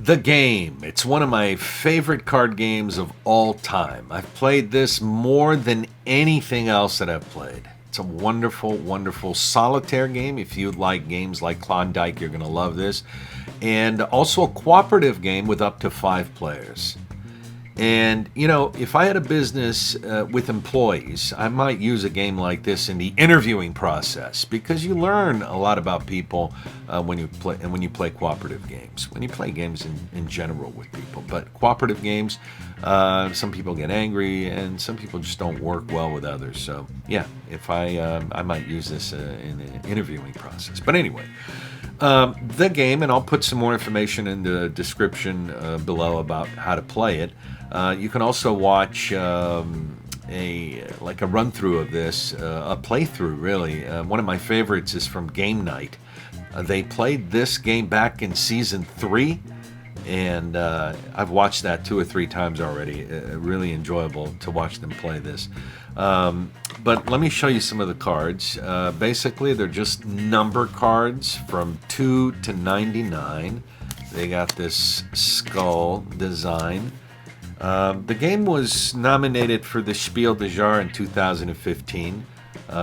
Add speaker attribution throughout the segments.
Speaker 1: The Game. It's one of my favorite card games of all time. I've played this more than anything else that I've played. It's a wonderful, wonderful solitaire game. If you like games like Klondike, you're going to love this. And also a cooperative game with up to 5 players. And, you know, if I had a business with employees, I might use a game like this in the interviewing process because you learn a lot about people when you play cooperative games. When you play games in general with people, but cooperative games, some people get angry and some people just don't work well with others. So, yeah, if I might use this in the interviewing process. But anyway. The game, and I'll put some more information in the description below about how to play it. You can also watch a run through of this, a playthrough really. One of my favorites is from Game Night. They played this game back in season 3, and I've watched that 2 or 3 times already. Really enjoyable to watch them play this. But let me show you some of the cards. Basically, they're just number cards from 2 to 99. They got this skull design. The game was nominated for the Spiel des Jahres in 2015.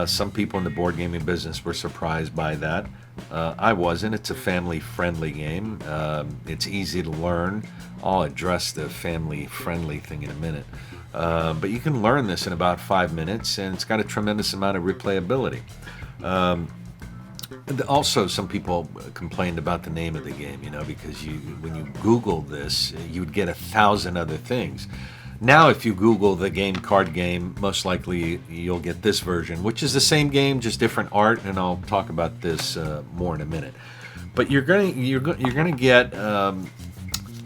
Speaker 1: Some people in the board gaming business were surprised by that. I wasn't. It's a family-friendly game. It's easy to learn. I'll address the family-friendly thing in a minute. But you can learn this in about 5 minutes, and it's got a tremendous amount of replayability. Also, some people complained about the name of the game, because when you Google this, you'd get 1,000 other things. Now, if you Google the game card game, most likely you'll get this version, which is the same game, just different art, and I'll talk about this more in a minute. But you're going to get a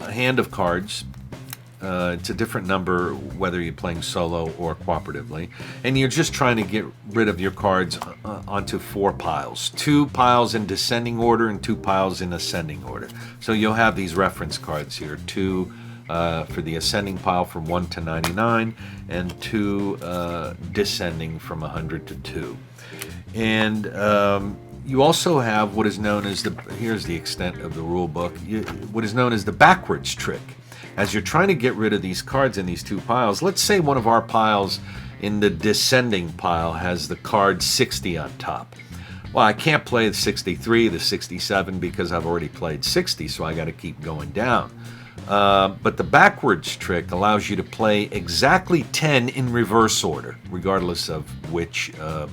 Speaker 1: hand of cards. It's a different number whether you're playing solo or cooperatively, and you're just trying to get rid of your cards onto 4 piles. 2 piles in descending order and 2 piles in ascending order. So you'll have these reference cards here, 2 for the ascending pile from 1 to 99, and 2 descending from 100 to 2. And you also have what is known as here's the extent of the rule book, what is known as the backwards trick. As you're trying to get rid of these cards in these 2 piles, let's say one of our piles in the descending pile has the card 60 on top. Well, I can't play the 63, the 67 because I've already played 60, so I got to keep going down. But the backwards trick allows you to play exactly 10 in reverse order, regardless of which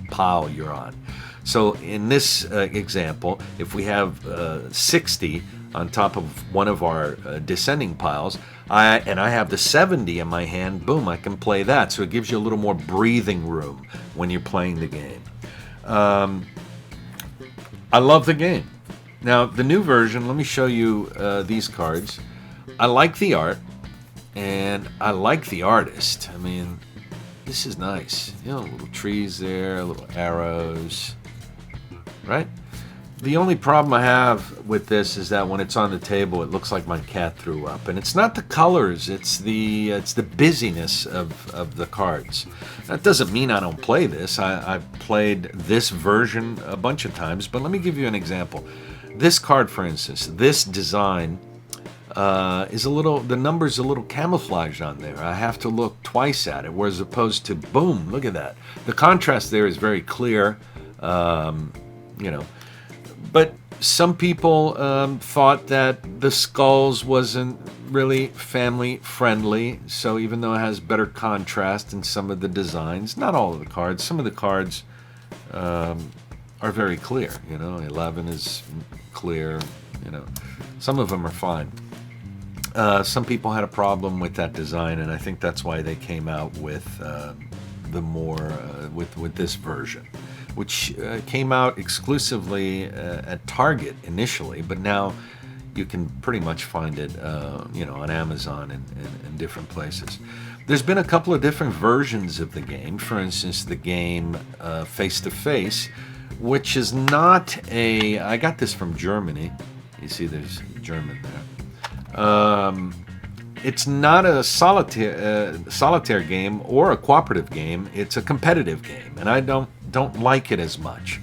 Speaker 1: pile you're on. So in this example, if we have 60 on top of one of our descending piles, I have the 70 in my hand, boom, I can play that. So it gives you a little more breathing room when you're playing the game. I love the game. Now, the new version, let me show you these cards. I like the art, and I like the artist. I mean, this is nice. Little trees there, little arrows, right? The only problem I have with this is that when it's on the table, it looks like my cat threw up. And it's not the colors, it's the busyness of the cards. That doesn't mean I don't play this. I've played this version a bunch of times, but let me give you an example. This card, for instance, this design is the number's a little camouflaged on there. I have to look twice at it, whereas opposed to, boom, look at that. The contrast there is very clear, But some people thought that the skulls wasn't really family friendly. So even though it has better contrast in some of the designs, not all of the cards, some of the cards are very clear. 11 is clear. Some of them are fine. Some people had a problem with that design, and I think that's why they came out with with this version, which came out exclusively at Target initially, but now you can pretty much find it, on Amazon and different places. There's been a couple of different versions of the game. For instance, the game Face to Face, which is not I got this from Germany. You see, there's German there. It's not a solitaire game or a cooperative game. It's a competitive game, and I don't like it as much.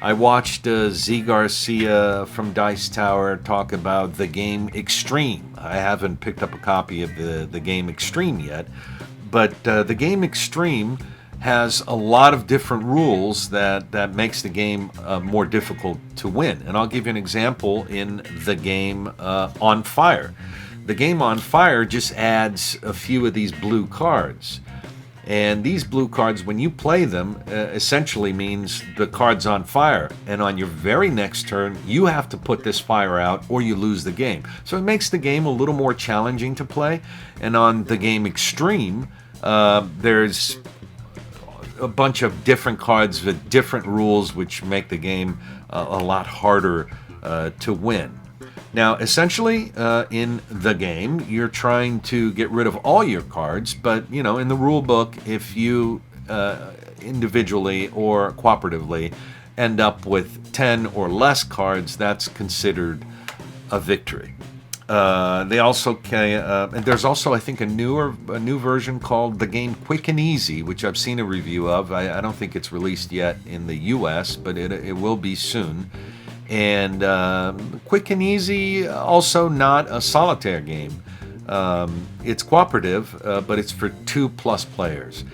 Speaker 1: I watched Z Garcia from Dice Tower talk about the game Extreme. I haven't picked up a copy of the game Extreme yet, but the game Extreme has a lot of different rules that makes the game more difficult to win. And I'll give you an example in the game On Fire. The game On Fire just adds a few of these blue cards. And these blue cards, when you play them, essentially means the card's on fire. And on your very next turn, you have to put this fire out or you lose the game. So it makes the game a little more challenging to play. And on the game Extreme, there's a bunch of different cards with different rules, which make the game a lot harder to win. Now, essentially, in the game, you're trying to get rid of all your cards, but, you know, in the rule book, if you individually or cooperatively end up with 10 or less cards, that's considered a victory. They also and there's also, I think, a new version called the game Quick and Easy, which I've seen a review of. I don't think it's released yet in the U.S., but it will be soon. And Quick and Easy, also not a solitaire game. It's cooperative, but it's for 2+ players.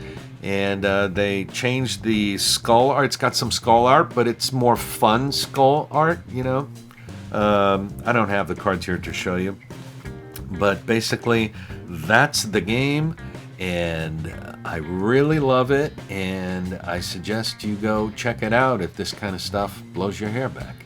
Speaker 1: And they changed the skull art. It's got some skull art, but it's more fun skull art, you know. I don't have the cards here to show you. But basically, that's the game. And I really love it. And I suggest you go check it out if this kind of stuff blows your hair back.